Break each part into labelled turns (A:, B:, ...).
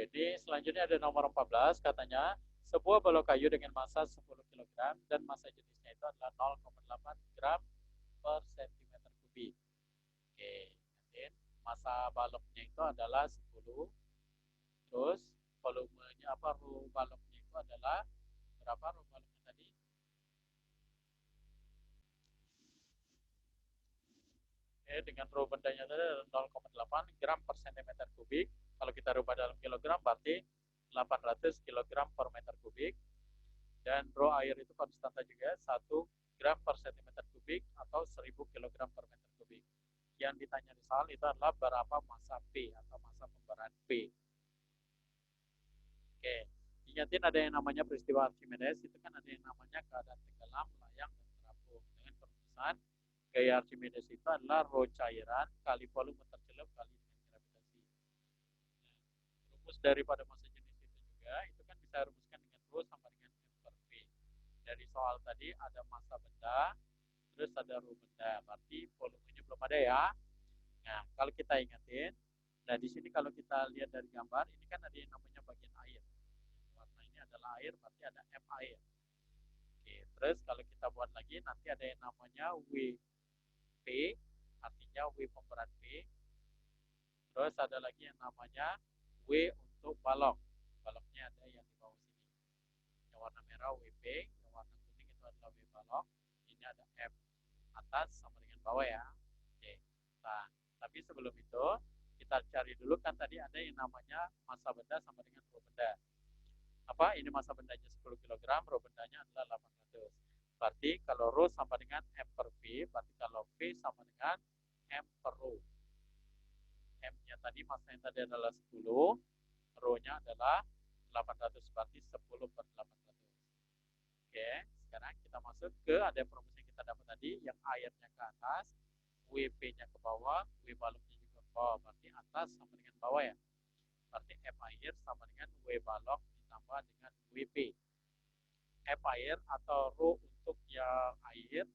A: ini selanjutnya ada nomor 14, katanya sebuah balok kayu dengan massa 10 kg dan massa jenisnya itu adalah 0,8 gram per cm kubik. Oke, ingatin massa baloknya itu adalah 10, terus volumenya apa, ru baloknya itu adalah berapa ru baloknya tadi? Oke, dengan ru bendanya tadi 0,8 gram per cm kubik. Kalau kita rubah dalam kilogram berarti 800 kg per meter kubik. Dan ro air itu konstanta juga 1 gram per cm kubik atau 1000 kg per meter kubik. Yang ditanya di soal itu adalah berapa massa P atau massa pemberat P. Oke, ingatin ada yang namanya peristiwa Archimedes, itu kan ada yang namanya keadaan tenggelam, layang, dan terapung. Dengan perumusan, gaya Archimedes itu adalah rho cairan kali volume tercelup kali dengan gravitasi. Nah, rumus daripada massa jenis itu juga, itu kan bisa rumuskan dengan rho sama dengan M per V. Dari soal tadi ada massa benda, terus ada rho benda, berarti volumenya belum ada ya. Nah, kalau kita ingatin, nah di sini kalau kita lihat dari gambar, ini kan ada yang namanya bagian air. Warna ini adalah air, berarti ada M air. Oke, terus kalau kita buat lagi, nanti ada yang namanya WP, artinya W pemberat P. Terus ada lagi yang namanya W untuk balok. Baloknya ada yang di bawah sini. Yang warna merah WP, yang warna kuning itu adalah W balok. Ini ada M atas sama dengan bawah ya. Oke, nah, tapi sebelum itu kita cari dulu kan tadi ada yang namanya massa benda sama dengan rho benda. Apa? Ini massa bendanya 10 kg, rho bendanya adalah 800. Berarti kalau rho sama dengan M per V, berarti kalau V sama dengan M per rho. M-nya tadi massanya tadi adalah 10, rho-nya adalah 800, berarti 10 per 800. Oke, sekarang kita masuk ke ada perumus yang kita dapat tadi, yang airnya ke atas, WP-nya ke bawah, W baloknya juga ke bawah, berarti atas sama dengan bawah ya. Berarti M air sama dengan W balok ditambah dengan WP. M air atau rho untuk yang air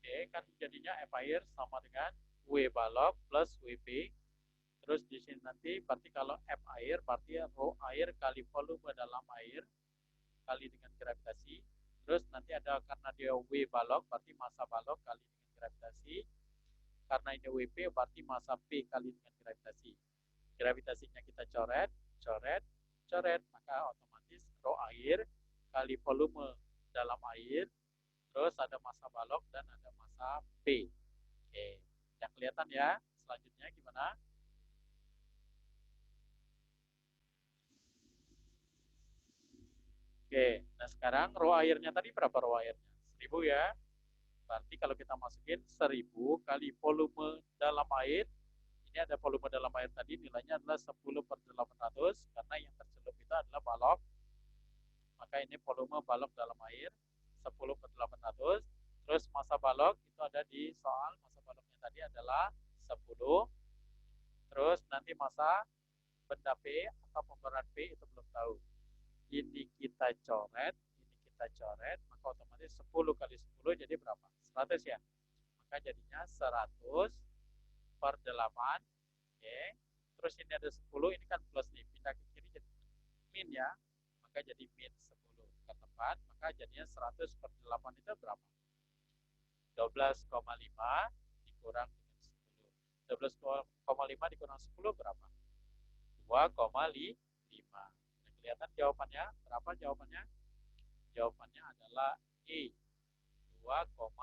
A: Oke, kan jadinya F air sama dengan W balok plus WP. Terus di sini nanti berarti kalau F air berarti rho air kali volume dalam air kali dengan gravitasi. Terus nanti ada karena dia W balok berarti massa balok kali dengan gravitasi. Karena ini WP berarti massa P kali dengan gravitasi. Gravitasinya kita coret, coret, coret, maka otomatis rho air kali volume dalam air, terus ada massa balok dan ada massa P. Oke, yang kelihatan ya. Selanjutnya gimana? Oke, nah sekarang rho airnya tadi berapa rho airnya? 1000 ya. Berarti kalau kita masukin 1000 kali volume dalam air, ini ada volume dalam air tadi nilainya adalah 10 per 800, karena yang tercelup itu adalah balok. Maka ini volume balok dalam air 10 per 800. Terus massa balok itu ada di soal, massa baloknya tadi adalah 10. Terus nanti massa benda P atau pemberat P itu belum tahu. Ini kita coret, maka otomatis 10 kali 10 jadi berapa? 100 ya. Maka jadinya 100 per 8. Oke. Terus ini ada 10, ini kan plus nih, pindah ke kiri jadi min ya. Maka jadi min 10 ke depan, maka jadinya 100 per 8 itu berapa? 12,5 dikurang dengan 10. 12,5 dikurang 10 berapa? 2,5. Nah, kelihatan jawabannya berapa jawabannya? Jawabannya adalah E, 2,5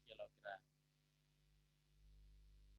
A: kilogram.